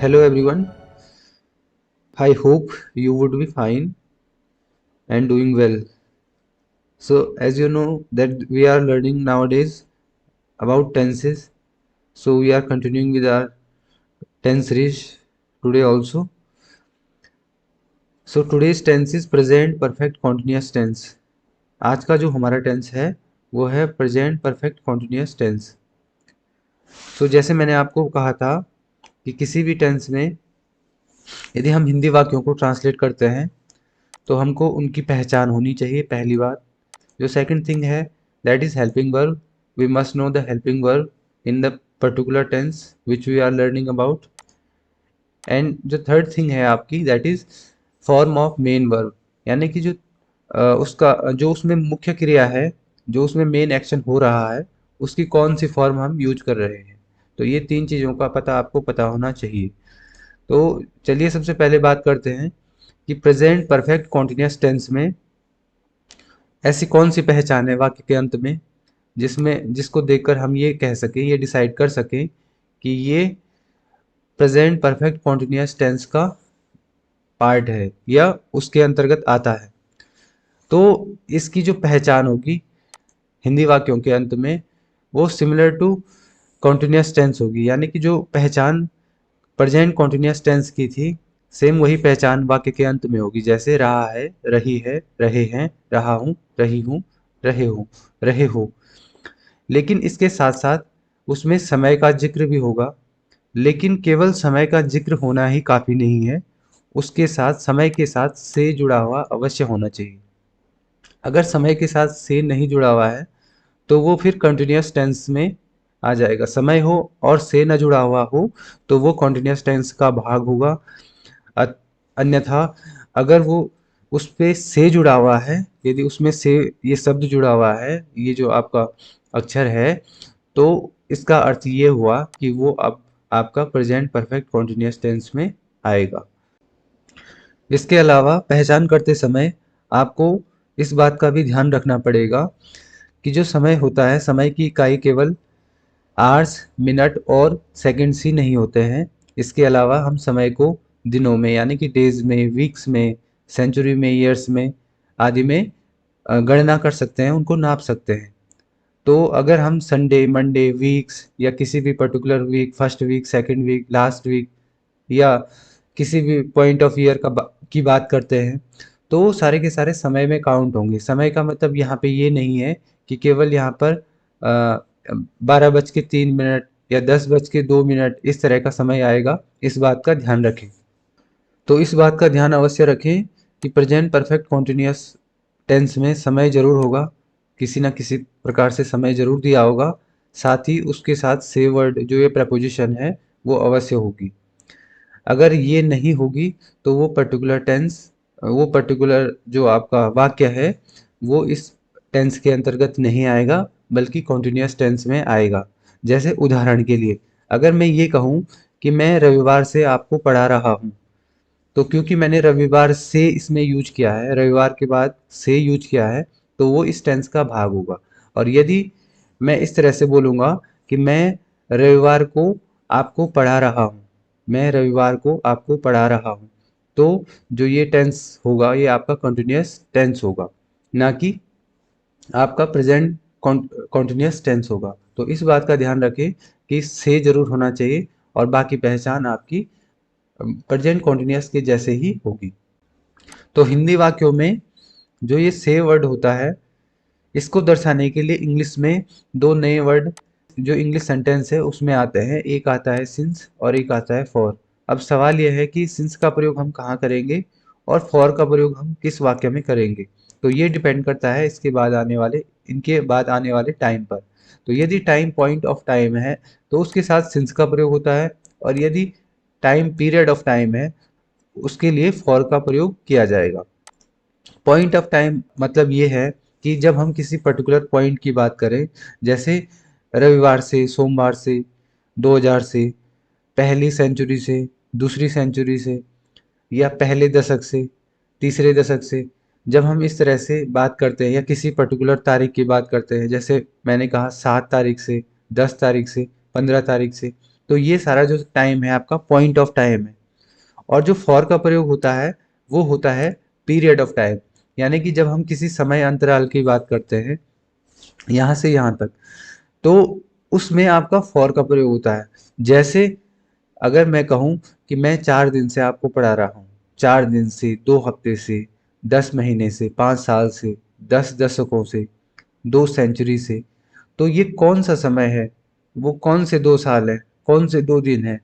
Hello everyone, I hope you would be fine and doing well. So as you know that we are learning nowadays about tenses. So we are continuing with our tense series today also. So today's tense is present perfect continuous tense. आज का जो हमारा tense है वो है present perfect continuous tense. सो जैसे मैंने आपको कहा था कि किसी भी टेंस में यदि हम हिंदी वाक्यों को ट्रांसलेट करते हैं तो हमको उनकी पहचान होनी चाहिए, पहली बात। जो सेकंड थिंग है that is helping verb. We must know the helping verb in the particular tense which we are learning about. And जो थर्ड थिंग है आपकी that is form of main verb, यानी कि जो उसका जो उसमें मुख्य क्रिया है, जो उसमें मेन एक्शन हो रहा है, उसकी कौन सी फॉर्म हम यूज कर रहे हैं। तो ये तीन चीज़ों का पता आपको पता होना चाहिए। तो चलिए सबसे पहले बात करते हैं कि प्रेजेंट परफेक्ट कॉन्टिन्यूस टेंस में ऐसी कौन सी पहचान है वाक्य के अंत में जिसको देखकर हम ये कह सकें, ये डिसाइड कर सकें कि ये प्रेजेंट परफेक्ट कॉन्टिन्यूस टेंस का पार्ट है या उसके अंतर्गत आता है। तो इसकी जो पहचान होगी हिंदी वाक्यों के अंत में वो सिमिलर टू कॉन्टिन्यूस टेंस होगी, यानी कि जो पहचान प्रेजेंट कॉन्टिन्यूस टेंस की थी सेम वही पहचान वाक्य के अंत में होगी। जैसे रहा है, रही है, रहे हैं, रहा हूँ, रही हूँ, रहे हो, रहे हो। लेकिन इसके साथ साथ उसमें समय का जिक्र भी होगा। लेकिन केवल समय का जिक्र होना ही काफ़ी नहीं है, उसके साथ समय के साथ से जुड़ा हुआ अवश्य होना चाहिए। अगर समय के साथ से नहीं जुड़ा हुआ है तो वो फिर कंटिन्यूस टेंस में आ जाएगा। समय हो और से न जुड़ा हुआ हो तो वो कंटिन्यूस टेंस का भाग होगा। अ- अन्यथा अगर वो उस पे से जुड़ा हुआ है, यदि उसमें से ये शब्द जुड़ा हुआ है, ये जो आपका अक्षर है, तो इसका अर्थ ये हुआ कि वो अब आपका प्रेजेंट परफेक्ट कॉन्टिन्यूस टेंस में आएगा। इसके अलावा पहचान करते समय आपको इस बात का भी ध्यान रखना पड़ेगा कि जो समय होता है, समय की इकाई केवल आवर्स, मिनट और सेकंड्स ही नहीं होते हैं। इसके अलावा हम समय को दिनों में, यानी कि डेज में, वीक्स में, सेंचुरी में, ईयर्स में आदि में गणना कर सकते हैं, उनको नाप सकते हैं। तो अगर हम संडे, मंडे, वीक्स या किसी भी particular week, first week, second week, last week या किसी भी पॉइंट ऑफ ईयर की बात करते हैं तो वो सारे के सारे समय में काउंट होंगे। समय का मतलब यहाँ पे ये नहीं है कि केवल यहाँ पर 12:03 या 10:02 इस तरह का समय आएगा। इस बात का ध्यान रखें। तो इस बात का ध्यान अवश्य रखें कि प्रेजेंट परफेक्ट कॉन्टिन्यूस टेंस में समय जरूर होगा, किसी ना किसी प्रकार से समय जरूर दिया होगा। साथ ही उसके साथ से वर्ड जो ये प्रपोजिशन है वो अवश्य होगी। अगर ये नहीं होगी तो वो पर्टिकुलर जो आपका वाक्य है वो इस टेंस के अंतर्गत नहीं आएगा, बल्कि कॉन्टिन्यूस टेंस में आएगा। जैसे उदाहरण के लिए अगर मैं ये कहूँ कि मैं रविवार से आपको पढ़ा रहा हूँ, तो क्योंकि मैंने रविवार से इसमें यूज किया है, रविवार के बाद से यूज किया है, तो वो इस टेंस का भाग होगा। और यदि मैं इस तरह से बोलूँगा कि मैं रविवार को आपको पढ़ा रहा हूँ, मैं रविवार को आपको पढ़ा रहा हूँ, तो जो ये टेंस होगा ये आपका कंटिन्यूस टेंस होगा, ना कि आपका प्रेजेंट कॉन्टिन्यूस टेंस होगा। तो इस बात का ध्यान रखें कि से जरूर होना चाहिए और बाकी पहचान आपकी प्रेजेंट कॉन्टिन्यूस के जैसे ही होगी। तो हिंदी वाक्यों में जो ये से वर्ड होता है इसको दर्शाने के लिए इंग्लिश में दो नए वर्ड जो इंग्लिश सेंटेंस है उसमें आते हैं। एक आता है सिंस और एक आता है फॉर। अब सवाल यह है कि सिंस का प्रयोग हम कहाँ करेंगे और फॉर का प्रयोग हम किस वाक्य में करेंगे। तो ये डिपेंड करता है इनके बाद आने वाले टाइम पर। तो यदि टाइम पॉइंट ऑफ टाइम है तो उसके साथ सिंस का प्रयोग होता है, और यदि टाइम पीरियड ऑफ टाइम है उसके लिए फॉर का प्रयोग किया जाएगा। पॉइंट ऑफ टाइम मतलब ये है कि जब हम किसी पर्टिकुलर पॉइंट की बात करें, जैसे रविवार से, सोमवार से, 2000 से, पहली सेंचुरी से, दूसरी सेंचुरी से, या पहले दशक से, तीसरे दशक से, जब हम इस तरह से बात करते हैं या किसी पर्टिकुलर तारीख की बात करते हैं, जैसे मैंने कहा 7 तारीख से, 10 तारीख से, 15 तारीख से, तो ये सारा जो टाइम है आपका पॉइंट ऑफ टाइम है। और जो फॉर का प्रयोग होता है वो होता है पीरियड ऑफ टाइम, यानी कि जब हम किसी समय अंतराल की बात करते हैं यहाँ से यहाँ तक, तो उसमें आपका फॉर का प्रयोग होता है। जैसे अगर मैं कहूँ कि मैं 4 दिन से आपको पढ़ा रहा हूँ, 4 दिन से, 2 हफ्ते से, 10 महीने से, 5 साल से, 10 दशकों से, 2 सेंचुरी से, तो ये कौन सा समय है, वो कौन से 2 साल है, कौन से 2 दिन है,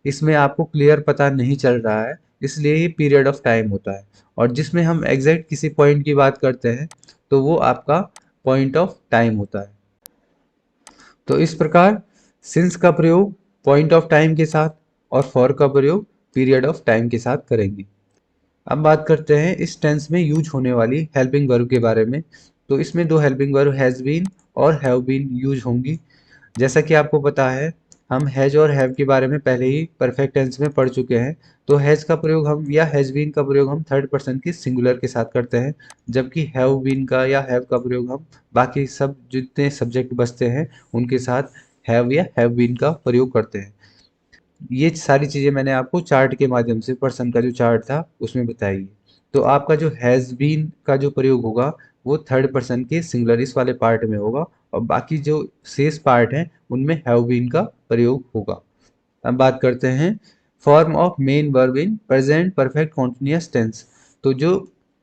इसमें आपको क्लियर पता नहीं चल रहा है, इसलिए ये पीरियड ऑफ टाइम होता है। और जिसमें हम एग्जैक्ट किसी पॉइंट की बात करते हैं तो वो आपका पॉइंट ऑफ टाइम होता है। तो इस प्रकार सिंस का प्रयोग पॉइंट ऑफ टाइम के साथ और फॉर का प्रयोग पीरियड ऑफ टाइम के साथ करेंगे। अब बात करते हैं इस टेंस में यूज होने वाली हेल्पिंग वर्ब के बारे में। तो इसमें 2 हेल्पिंग वर्ब हैज़ बीन और हैव बीन यूज होंगी। जैसा कि आपको पता है, हम हैज और हैव के बारे में पहले ही परफेक्ट टेंस में पढ़ चुके हैं। तो हैज का प्रयोग हम या हैज बीन का प्रयोग हम थर्ड पर्सन की सिंगुलर के साथ करते हैं, जबकि हैव बीन का या हैव का प्रयोग हम बाकी सब जितने सब्जेक्ट बचते हैं उनके साथ हैव या हैव बीन का प्रयोग करते हैं। ये सारी चीज़ें मैंने आपको चार्ट के माध्यम से पर्सन का जो चार्ट था उसमें बताई है। तो आपका जो हैज़ बीन का जो प्रयोग होगा वो थर्ड पर्सन के सिंगुलरिस वाले पार्ट में होगा, और बाकी जो शेष पार्ट हैं उनमें हैव बीन का प्रयोग होगा। अब बात करते हैं form of main verb in present perfect continuous tense. तो जो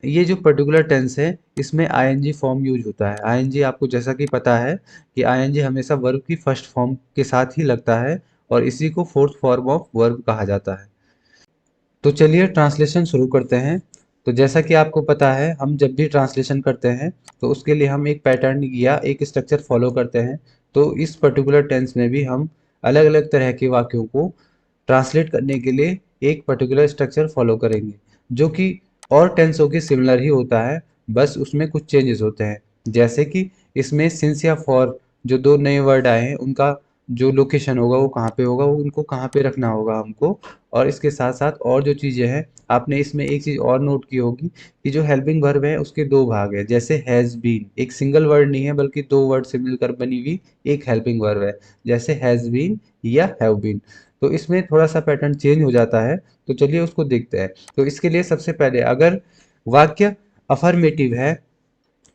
ये जो पर्टिकुलर टेंस है इसमें आईएनजी फॉर्म यूज होता है। आईएनजी आपको जैसा कि पता है कि आईएनजी हमेशा वर्ब की फर्स्ट फॉर्म के साथ ही लगता है, और इसी को फोर्थ फॉर्म ऑफ वर्ब कहा जाता है। तो चलिए ट्रांसलेशन शुरू करते हैं। तो जैसा कि आपको पता है, हम जब भी ट्रांसलेशन करते हैं तो उसके लिए हम एक पैटर्न या एक स्ट्रक्चर फॉलो करते हैं। तो इस पर्टिकुलर टेंस में भी हम अलग अलग तरह के वाक्यों को ट्रांसलेट करने के लिए एक पर्टिकुलर स्ट्रक्चर फॉलो करेंगे, जो कि और टेंसों के सिमिलर ही होता है, बस उसमें कुछ चेंजेस होते हैं। जैसे कि इसमें सिंस या फॉर जो 2 नए वर्ड आए हैं उनका जो लोकेशन होगा वो कहाँ पे होगा, वो उनको कहाँ पे रखना होगा हमको। और इसके साथ साथ और जो चीज़ें हैं, आपने इसमें एक चीज़ और नोट की होगी कि जो हेल्पिंग वर्ब है उसके 2 भाग हैं। जैसे हैज़ बीन एक सिंगल वर्ड नहीं है बल्कि 2 वर्ड से मिलकर बनी हुई एक हेल्पिंग वर्ब है, जैसे हैज़ बीन या हैव बीन। तो इसमें थोड़ा सा पैटर्न चेंज हो जाता है, तो चलिए उसको देखते हैं। तो इसके लिए सबसे पहले अगर वाक्य अफर्मेटिव है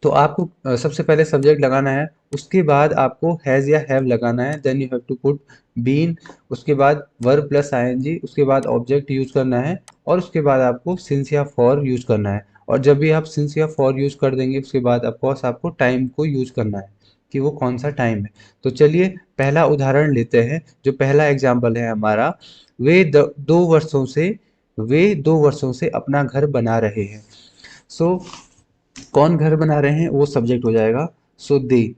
तो आपको सबसे पहले सब्जेक्ट लगाना है, उसके बाद आपको हैज़ या हैव लगाना है, then you have to put been, उसके बाद वर्ब प्लस आईएनजी, उसके बाद ऑब्जेक्ट यूज करना है, और उसके बाद आपको सिंस या फॉर यूज करना है। और जब भी आप सिंस या फॉर यूज कर देंगे उसके बाद ऑफकोर्स आपको टाइम को यूज करना है कि वो कौन सा टाइम है। तो चलिए पहला उदाहरण लेते हैं। जो पहला एग्जाम्पल है हमारा, वे 2 वर्षों से वे 2 वर्षों से अपना घर बना रहे हैं। सो कौन घर बना रहे हैं वो सब्जेक्ट हो जाएगा। सो दे।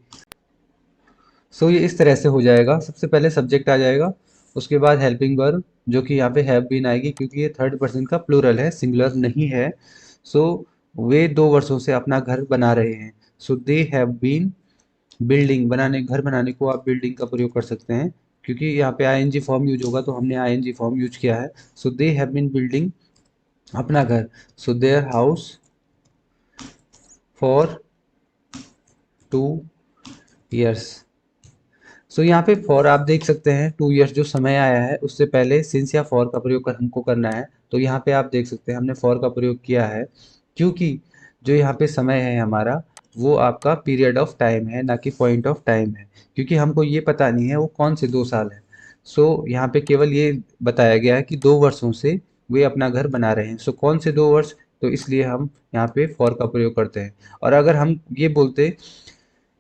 सो ये इस तरह से हो जाएगा, सबसे पहले सब्जेक्ट आ जाएगा, उसके बाद हेल्पिंग वर्ब जो कि यहाँ पे हैव बीन आएगी, क्योंकि ये थर्ड पर्सन का प्लूरल है, सिंगुलर नहीं है। सो वे 2 वर्षों से अपना घर बना रहे हैं। सो दे हैव बीन बिल्डिंग, बनाने घर बनाने को आप बिल्डिंग का प्रयोग कर सकते हैं, क्योंकि यहाँ पे आईएनजी फॉर्म यूज होगा तो हमने आईएनजी फॉर्म यूज किया है। सो दे हैव बीन बिल्डिंग अपना घर, so their house for 2 years। सो यहाँ पे फॉर आप देख सकते हैं 2 years जो समय आया है उससे पहले सिंस या फॉर का प्रयोग हमको करना है। तो यहाँ पे आप देख सकते हैं हमने फॉर का प्रयोग किया है, क्योंकि जो यहाँ पे समय है हमारा वो आपका पीरियड ऑफ टाइम है, ना कि पॉइंट ऑफ टाइम है, क्योंकि हमको ये पता नहीं है वो कौन से 2 साल है। सो यहाँ पे केवल ये बताया गया है कि 2 वर्षों से वे अपना घर बना रहे हैं। सो कौन से 2 वर्ष, तो इसलिए हम यहाँ पे फॉर का प्रयोग करते हैं। और अगर हम ये बोलते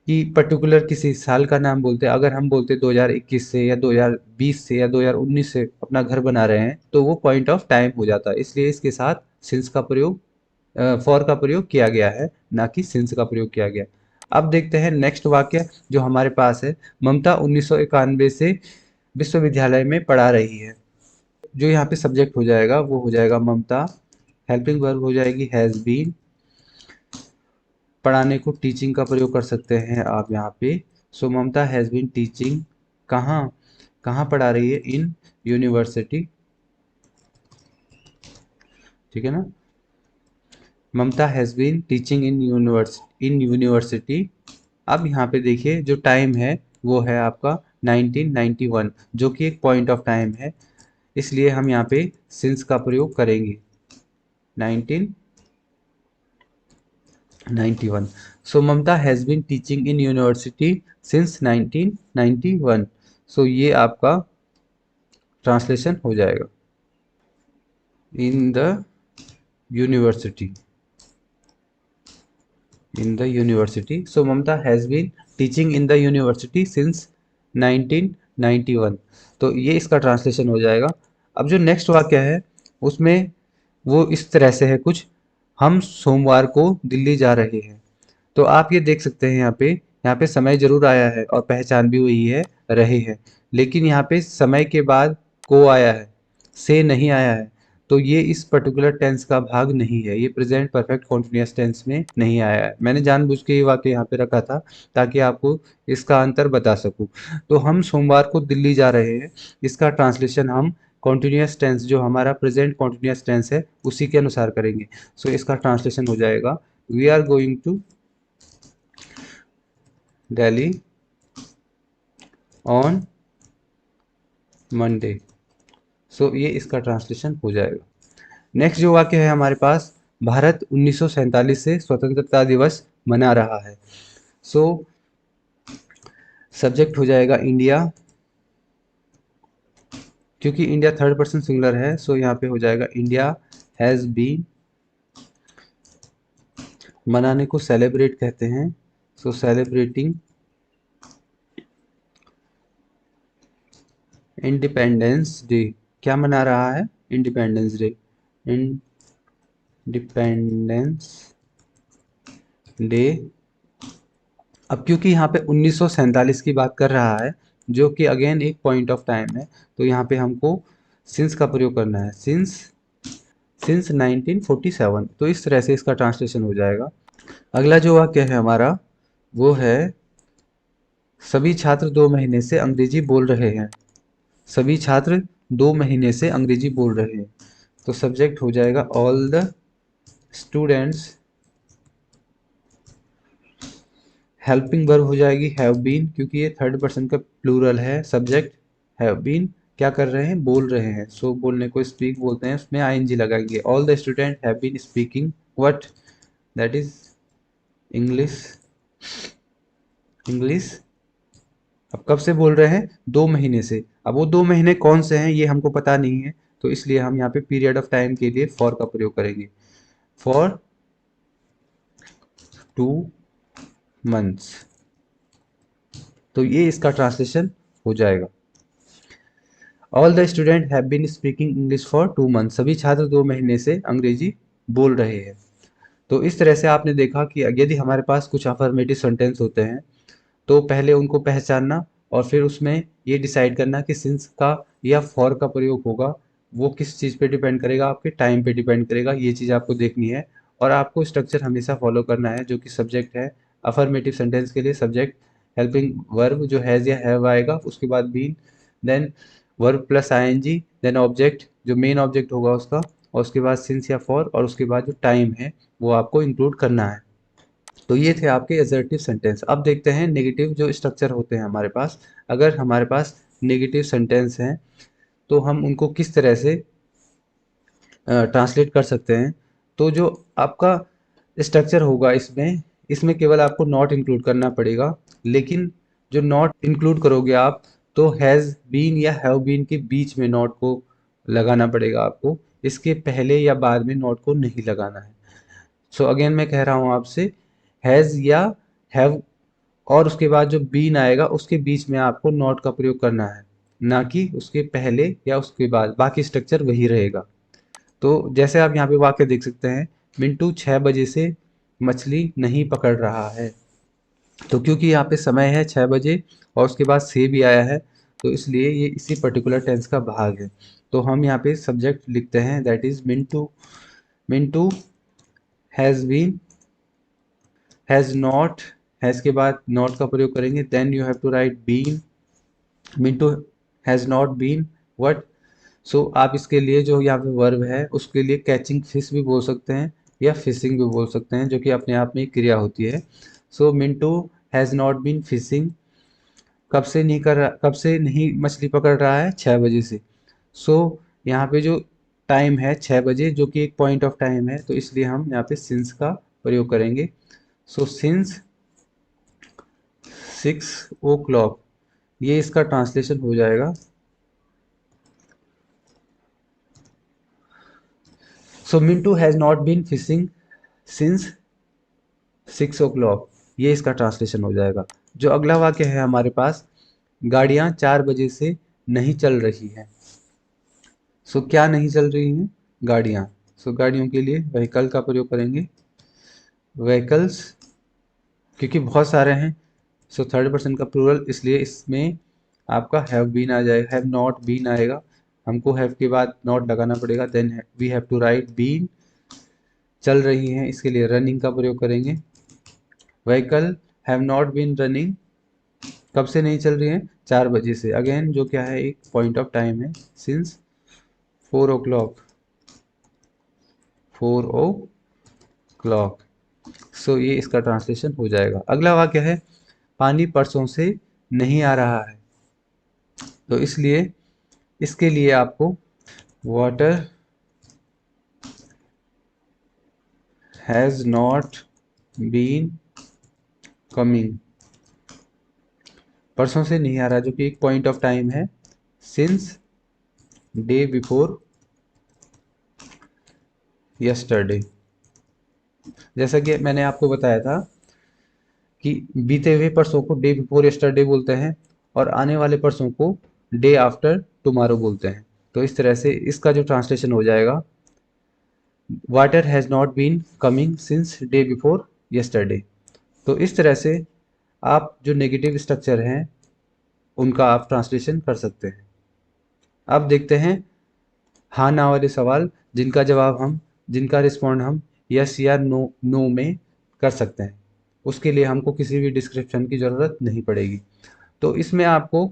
कि पर्टिकुलर किसी साल का नाम बोलते, अगर हम बोलते 2021 से या 2020 से या 2019 से अपना घर बना रहे हैं तो वो पॉइंट ऑफ टाइम हो जाता है, इसलिए इसके साथ सिंस का प्रयोग फॉर का प्रयोग किया गया है, ना कि सिंस का प्रयोग किया गया। अब देखते हैं नेक्स्ट वाक्य जो हमारे पास है। ममता 1991 से विश्वविद्यालय में पढ़ा रही है। जो यहाँ पे सब्जेक्ट हो जाएगा वो हो जाएगा ममता, हेल्पिंग वर्ब हो जाएगी हैज़ बीन, पढ़ाने को टीचिंग का प्रयोग कर सकते हैं आप यहाँ पे। सो ममता हैज़ बीन टीचिंग, कहाँ कहाँ पढ़ा रही है, इन यूनिवर्सिटी, ठीक है ना। Mamta has been teaching in university. अब यहाँ पे देखिए जो टाइम है वो है आपका 1991, जो कि एक पॉइंट ऑफ टाइम है, इसलिए हम यहाँ पे सिंस का प्रयोग करेंगे 1991। So Mamta has been teaching in university since 1991। So ये आपका ट्रांसलेशन हो जाएगा in the university, in the university. So Mamta has been teaching in the university since 1991। तो ये इसका ट्रांसलेशन हो जाएगा। अब जो नेक्स्ट वाक्य है उसमें वो इस तरह से है कुछ, हम सोमवार को दिल्ली जा रहे हैं। तो आप ये देख सकते हैं यहाँ पे समय जरूर आया है और पहचान भी वही है, रहे हैं, लेकिन यहाँ पे समय के बाद को आया है, से नहीं आया है। तो ये इस पर्टिकुलर टेंस का भाग नहीं है, ये प्रेजेंट परफेक्ट कॉन्टिन्यूअस टेंस में नहीं आया है। मैंने जानबूझ के ये वाक्य यहाँ पे रखा था ताकि आपको इसका अंतर बता सकूं। तो हम सोमवार को दिल्ली जा रहे हैं, इसका ट्रांसलेशन हम कॉन्टिन्यूअस टेंस, जो हमारा प्रेजेंट कॉन्टिन्यूअस टेंस है, उसी के अनुसार करेंगे। सो इसका ट्रांसलेशन हो जाएगा we are going to Delhi on Monday. So ये इसका ट्रांसलेशन हो जाएगा। नेक्स्ट जो वाक्य है हमारे पास, भारत 1947 से स्वतंत्रता दिवस मना रहा है। सो सब्जेक्ट हो जाएगा इंडिया, क्योंकि इंडिया थर्ड पर्सन सिंगुलर है, सो यहाँ पे हो जाएगा इंडिया हैज बीन, मनाने को सेलिब्रेट कहते हैं, सो सेलिब्रेटिंग इंडिपेंडेंस डे। क्या मना रहा है? Independence day, independence day. अब क्योंकि यहाँ पे 1947 की बात कर रहा है, जो कि अगेन एक पॉइंट ऑफ टाइम है, तो यहाँ पे हमको सिंस का प्रयोग करना है, सिंस 1947। तो इस तरह से इसका ट्रांसलेशन हो जाएगा। अगला जो वाक्य है हमारा वो है सभी छात्र 2 महीने से अंग्रेजी बोल रहे हैं। सभी छात्र 2 महीने से अंग्रेजी बोल रहे हैं। तो सब्जेक्ट हो जाएगा all the students, helping verb हो जाएगी हैव बीन, क्योंकि ये थर्ड पर्सन का प्लूरल है। सब्जेक्ट हैव बीन, क्या कर रहे हैं? बोल रहे हैं। सो बोलने को स्पीक बोलते हैं, उसमें आईएनजी लगाएंगे। All the student have been speaking what, that is English. English अब कब से बोल रहे हैं? 2 महीने से। अब वो 2 महीने कौन से हैं ये हमको पता नहीं है, तो इसलिए हम यहाँ पे पीरियड ऑफ टाइम के लिए फॉर का प्रयोग करेंगे, फॉर 2 मंथ्स। तो ये इसका ट्रांसलेशन हो जाएगा। All the student have been speaking English for 2 month. सभी छात्र 2 महीने से अंग्रेजी बोल रहे हैं। तो इस तरह से आपने देखा कि यदि हमारे पास कुछ अफर्मेटिव सेंटेंस होते हैं तो पहले उनको पहचानना और फिर उसमें ये डिसाइड करना कि सिंस का या फॉर का प्रयोग होगा, वो किस चीज़ पे डिपेंड करेगा, आपके टाइम पे डिपेंड करेगा। ये चीज़ आपको देखनी है और आपको स्ट्रक्चर हमेशा फॉलो करना है, जो कि सब्जेक्ट है। अफर्मेटिव सेंटेंस के लिए सब्जेक्ट, हेल्पिंग वर्ब जो हैज़ या हैव आएगा, उसके बाद been, then verb plus ING, then object जो मेन ऑब्जेक्ट होगा उसका, और उसके बाद सिंस या फॉर, और उसके बाद जो टाइम है वो आपको इंक्लूड करना है। तो ये थे आपके असर्टिव सेंटेंस। अब देखते हैं नेगेटिव जो स्ट्रक्चर होते हैं हमारे पास। अगर हमारे पास नेगेटिव सेंटेंस हैं तो हम उनको किस तरह से ट्रांसलेट कर सकते हैं। तो जो आपका स्ट्रक्चर होगा इसमें इसमें केवल आपको नॉट इंक्लूड करना पड़ेगा, लेकिन जो नॉट इंक्लूड करोगे आप, तो हैज़ बीन या हैव बीन के बीच में नॉट को लगाना पड़ेगा आपको, इसके पहले या बाद में नॉट को नहीं लगाना है। सो अगेन मैं कह रहा हूँ आपसे, हैज़ या हैव और उसके बाद जो बीन आएगा उसके बीच में आपको नॉट का प्रयोग करना है, ना कि उसके पहले या उसके बाद। बाकी स्ट्रक्चर वही रहेगा। तो जैसे आप यहाँ पे वाक्य देख सकते हैं, मिंटू 6 बजे से मछली नहीं पकड़ रहा है। तो क्योंकि यहाँ पे समय है 6 बजे और उसके बाद से भी आया है, तो इसलिए ये इसी पर्टिकुलर टेंस का भाग है। तो हम यहाँ पे सब्जेक्ट लिखते हैं, that is Mintu, Mintu has been, has not, has के बाद नॉट का प्रयोग करेंगे, then you have to write been, Mintu has not been what. So आप इसके लिए जो यहाँ पे वर्ब है उसके लिए कैचिंग फिश भी बोल सकते हैं या फिशिंग भी बोल सकते हैं, जो कि अपने आप में एक क्रिया होती है। So Mintu has not been fishing कब से नहीं मछली पकड़ रहा है? 6 बजे से। सो यहाँ पे जो टाइम है 6 बजे, जो कि एक पॉइंट ऑफ टाइम है, तो इसलिए हम यहाँ पे सिंस का प्रयोग करेंगे। सो सिंस 6 o'clock, ये इसका ट्रांसलेशन हो जाएगा। So Mintu has not been fishing since 6 o'clock, ये इसका ट्रांसलेशन हो जाएगा। जो अगला वाक्य है हमारे पास, गाड़ियाँ 4 बजे से नहीं चल रही हैं। सो क्या नहीं चल रही हैं? गाड़ियाँ। सो गाड़ियों के लिए व्हीकल का प्रयोग करेंगे, व्हीकल्स, क्योंकि बहुत सारे हैं। सो थर्ड पर्सन का प्लूरल, इसलिए इसमें आपका हैव बीन आ जाएगा, हैव नॉट बीन आएगा। हमको हैव के बाद नॉट लगाना पड़ेगा, then we have to write been. चल रही हैं, इसके लिए रनिंग का प्रयोग करेंगे। Vehicle have not been running, कब से नहीं चल रही हैं? 4 बजे से। अगेन जो क्या है, एक पॉइंट ऑफ टाइम है, सिंस 4 o'clock, 4 o'clock। सो ये इसका ट्रांसलेशन हो जाएगा। अगला वाक्य है, पानी परसों से नहीं आ रहा है। तो इसलिए इसके लिए आपको water has not been coming, परसों से नहीं आ रहा, जो कि एक पॉइंट ऑफ टाइम है, सिंस डे बिफोर यस्टरडे। जैसा कि मैंने आपको बताया था कि बीते हुए परसों को डे बिफोर यस्टरडे बोलते हैं, और आने वाले परसों को डे आफ्टर टुमारो बोलते हैं। तो इस तरह से इसका जो ट्रांसलेशन हो जाएगा, water has not been coming since day before yesterday. तो इस तरह से आप जो नेगेटिव स्ट्रक्चर हैं उनका आप ट्रांसलेशन कर सकते हैं। अब देखते हैं हाँ ना वाले सवाल, जिनका रिस्पॉन्ड हम यस या नो में कर सकते हैं। उसके लिए हमको किसी भी डिस्क्रिप्शन की ज़रूरत नहीं पड़ेगी। तो इसमें आपको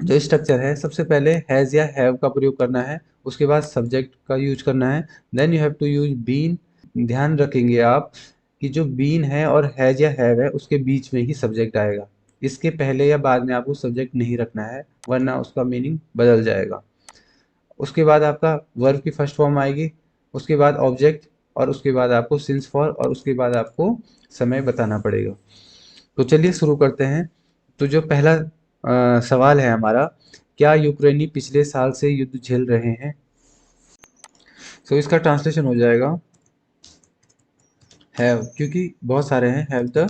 जो स्ट्रक्चर है, सबसे पहले हैज़ या हैव का प्रयोग करना है, उसके बाद सब्जेक्ट का यूज करना है, then you have to use been. ध्यान रखेंगे आप कि जो बीन है और हैज़ या हैव है, उसके बीच में ही सब्जेक्ट आएगा। इसके पहले या बाद में आपको सब्जेक्ट नहीं रखना है, वरना उसका मीनिंग बदल जाएगा। उसके बाद आपका वर्ब की फर्स्ट फॉर्म आएगी, उसके बाद ऑब्जेक्ट, और उसके बाद आपको सिंस फॉर, और उसके बाद आपको समय बताना पड़ेगा। तो चलिए शुरू करते हैं। तो जो पहला सवाल है हमारा, क्या यूक्रेनी पिछले साल से युद्ध झेल रहे हैं? तो इसका ट्रांसलेशन हो जाएगा हैव, क्योंकि बहुत सारे हैं, have the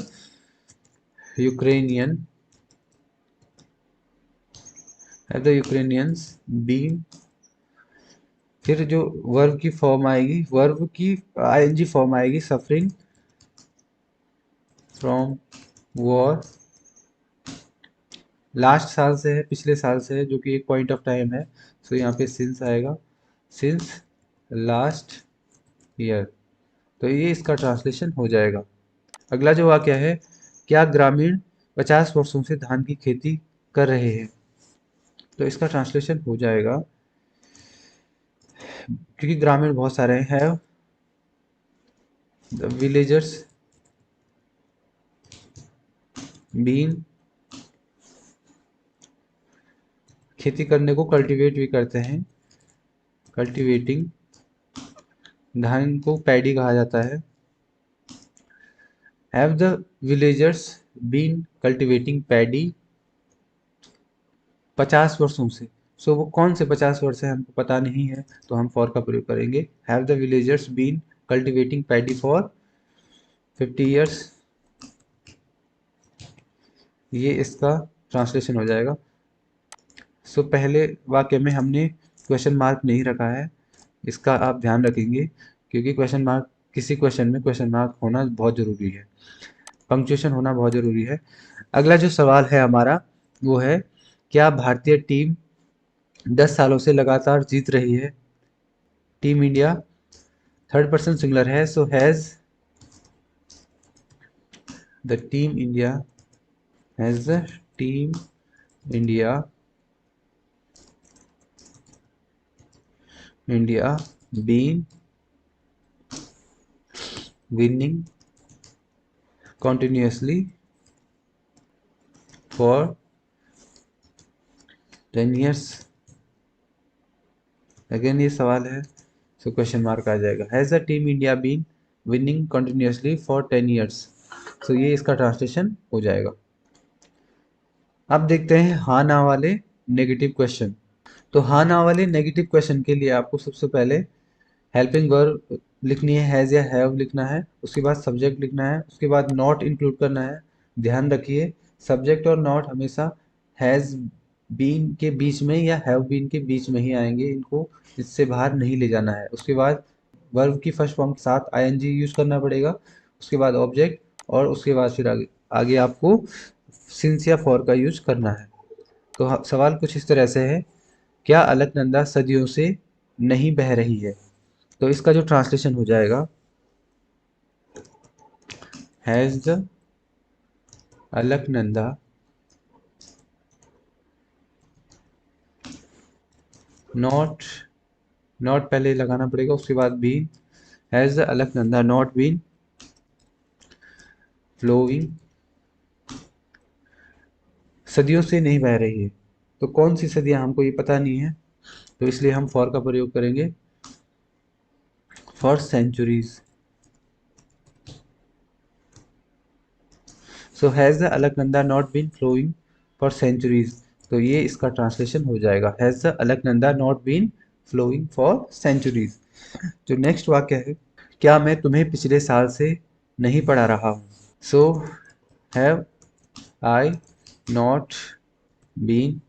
Ukrainian have the Ukrainians been. फिर जो वर्ब की फॉर्म आएगी, वर्ब की आईएनजी फॉर्म आएगी, सफरिंग फ्रॉम वॉर। लास्ट साल से है, पिछले साल से है, जो कि एक पॉइंट ऑफ टाइम है। सो यहाँ पे सिंस आएगा, सिंस लास्ट ईयर। तो ये इसका ट्रांसलेशन हो जाएगा। अगला जो वाक्य है, क्या ग्रामीण 50 वर्षों से धान की खेती कर रहे हैं? तो इसका ट्रांसलेशन हो जाएगा, क्योंकि ग्रामीण बहुत सारे हैं, द विलेजर्स बीन, खेती करने को कल्टीवेट भी करते हैं, कल्टीवेटिंग, धान को पैडी कहा जाता है। Have the villagers been cultivating paddy 50 वर्षों से। सो वो कौन से 50 वर्ष है हमको पता नहीं है, तो हम फॉर का प्रयोग करेंगे। Have the villagers been cultivating paddy for 50 years, ये इसका ट्रांसलेशन हो जाएगा। सो पहले वाक्य में हमने क्वेश्चन मार्क नहीं रखा है, इसका आप ध्यान रखेंगे, क्योंकि क्वेश्चन मार्क, किसी क्वेश्चन में क्वेश्चन मार्क होना बहुत ज़रूरी है, पंक्चुएशन होना बहुत ज़रूरी है। अगला जो सवाल है हमारा, वो है, क्या भारतीय टीम 10 सालों से लगातार जीत रही है? Team India, third person singular है, so has the team India, has the team India India been winning continuously for 10 years, again ये सवाल है, सो क्वेश्चन मार्क आ जाएगा। Has the team India been winning continuously for 10 years, so ये इसका translation हो जाएगा। अब देखते हैं हाँ ना वाले नेगेटिव क्वेश्चन। तो हाँ ना वाले नेगेटिव क्वेश्चन के लिए आपको सबसे पहले हेल्पिंग वर्ब लिखनी है, हैज़ या हैव लिखना है, उसके बाद सब्जेक्ट लिखना है, उसके बाद नॉट इंक्लूड करना है। ध्यान रखिए सब्जेक्ट और नॉट हमेशा हैज़ बीन के बीच में या हैव बीन के बीच में ही आएंगे, इनको इससे बाहर नहीं ले जाना है। उसके बाद वर्ब की फर्स्ट फॉर्म के साथ आईएनजी यूज़ करना पड़ेगा, उसके बाद ऑब्जेक्ट, और उसके बाद फिर आगे आगे आपको सिंस या फॉर का यूज करना है। तो सवाल कुछ इस तरह से है, क्या अलकनंदा सदियों से नहीं बह रही है? तो इसका जो ट्रांसलेशन हो जाएगा, has the Alaknanda not, not पहले लगाना पड़ेगा, उसके बाद been, has the Alaknanda not been flowing, सदियों से नहीं बह रही है। तो कौन सी सदियां हमको ये पता नहीं है, तो इसलिए हम फॉर का प्रयोग करेंगे, for centuries. So has the Alaknanda not been flowing for centuries, तो ये इसका ट्रांसलेशन हो जाएगा, has the Alaknanda not been flowing for centuries. जो नेक्स्ट वाक्य है, क्या मैं तुम्हें पिछले साल से नहीं पढ़ा रहा हूँ? So have I not been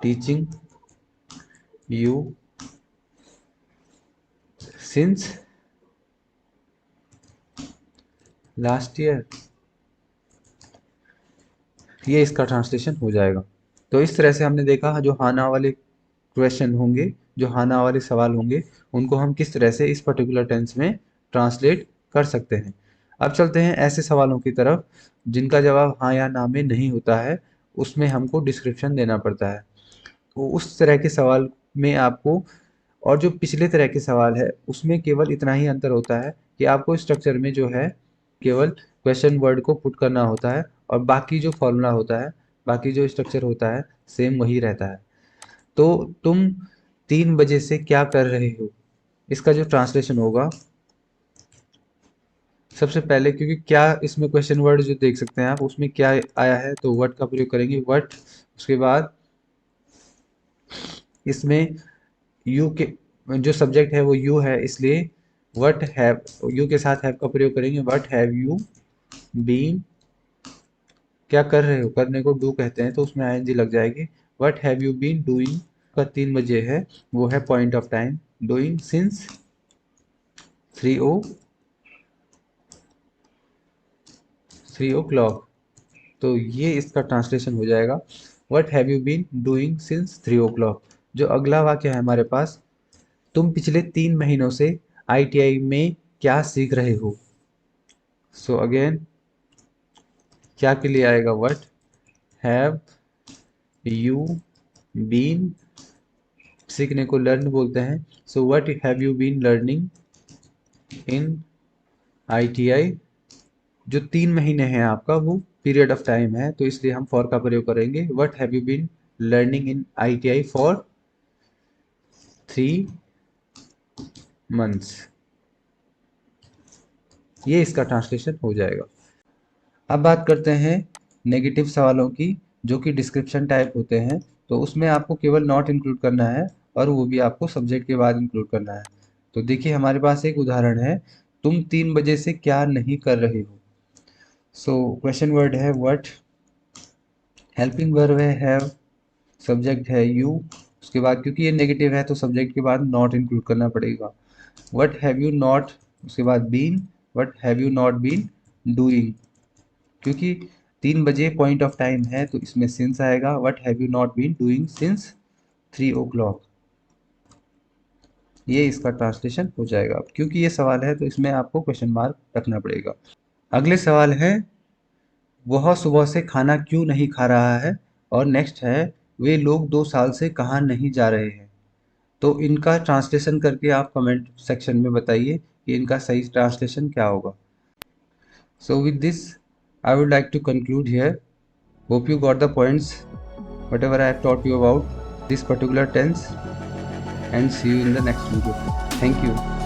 teaching you since last year, ये इसका ट्रांसलेशन हो जाएगा। तो इस तरह से हमने देखा जो हाँ ना वाले क्वेश्चन होंगे, जो हाँ ना वाले सवाल होंगे, उनको हम किस तरह से इस पर्टिकुलर टेंस में ट्रांसलेट कर सकते हैं। अब चलते हैं ऐसे सवालों की तरफ जिनका जवाब हाँ या ना में नहीं होता है, उसमें हमको डिस्क्रिप्शन देना पड़ता है। तो उस तरह के सवाल में आपको, और जो पिछले तरह के सवाल है उसमें केवल इतना ही अंतर होता है कि आपको स्ट्रक्चर में जो है केवल क्वेश्चन वर्ड को पुट करना होता है, और बाकी जो फॉर्मूला होता है, बाकी जो स्ट्रक्चर होता है, सेम वही रहता है। तो तुम 3 बजे से क्या कर रहे हो, इसका जो ट्रांसलेशन होगा, सबसे पहले क्योंकि क्या इसमें क्वेश्चन वर्ड जो देख सकते हैं आप, उसमें क्या आया है, तो व्हाट का प्रयोग करेंगे, व्हाट। उसके बाद इसमें यू के जो सब्जेक्ट है वो यू है, इसलिए व्हाट हैव, यू के साथ हैव का प्रयोग करेंगे, व्हाट हैव यू बीन, क्या कर रहे हो, करने को डू कहते हैं तो उसमें आईएनजी लग जाएगी, what have you been doing का 3 बजे है, वो है point of time, doing since 3 o'clock, तो ये इसका ट्रांसलेशन हो जाएगा, what have you been doing since 3 o'clock। जो अगला वाक्य है हमारे पास, तुम पिछले 3 महीनों से आईटीआई में क्या सीख रहे हो? सो अगेन क्या के लिए आएगा, व्हाट हैव यू बीन, सीखने को लर्न बोलते हैं, so what have you been learning in ITI. जो 3 महीने हैं आपका वो पीरियड ऑफ टाइम है, तो इसलिए हम फॉर का प्रयोग करेंगे, what have you been learning in ITI for 3 months, ये इसका ट्रांसलेशन हो जाएगा। अब बात करते हैं नेगेटिव सवालों की, जो कि डिस्क्रिप्शन टाइप होते हैं, तो उसमें आपको केवल नॉट इंक्लूड करना है, और वो भी आपको सब्जेक्ट के बाद इंक्लूड करना है। तो देखिए हमारे पास एक उदाहरण है, तुम 3 बजे से क्या नहीं कर रहे हो। सो क्वेश्चन वर्ड है व्हाट, हेल्पिंग वर्ब है हैव, सब्जेक्ट है यू, उसके बाद क्योंकि ये नेगेटिव है तो सब्जेक्ट के बाद नॉट इंक्लूड करना पड़ेगा, व्हाट हैव यू नॉट, उसके बाद been, what have you not been doing, क्योंकि 3 बजे पॉइंट ऑफ टाइम है तो इसमें सिंस आएगा, what have you not been doing since 3 o'clock, ये इसका ट्रांसलेशन हो जाएगा। क्योंकि ये सवाल है तो इसमें आपको क्वेश्चन मार्क रखना पड़ेगा। अगले सवाल है, वह सुबह से खाना क्यों नहीं खा रहा है, और नेक्स्ट है, वे लोग 2 साल से कहाँ नहीं जा रहे हैं। तो इनका ट्रांसलेशन करके आप कमेंट सेक्शन में बताइए कि इनका सही ट्रांसलेशन क्या होगा। So with this, I would like to conclude here. Hope you got the points whatever I have taught you about this particular tense, and see you in the next video. Thank you.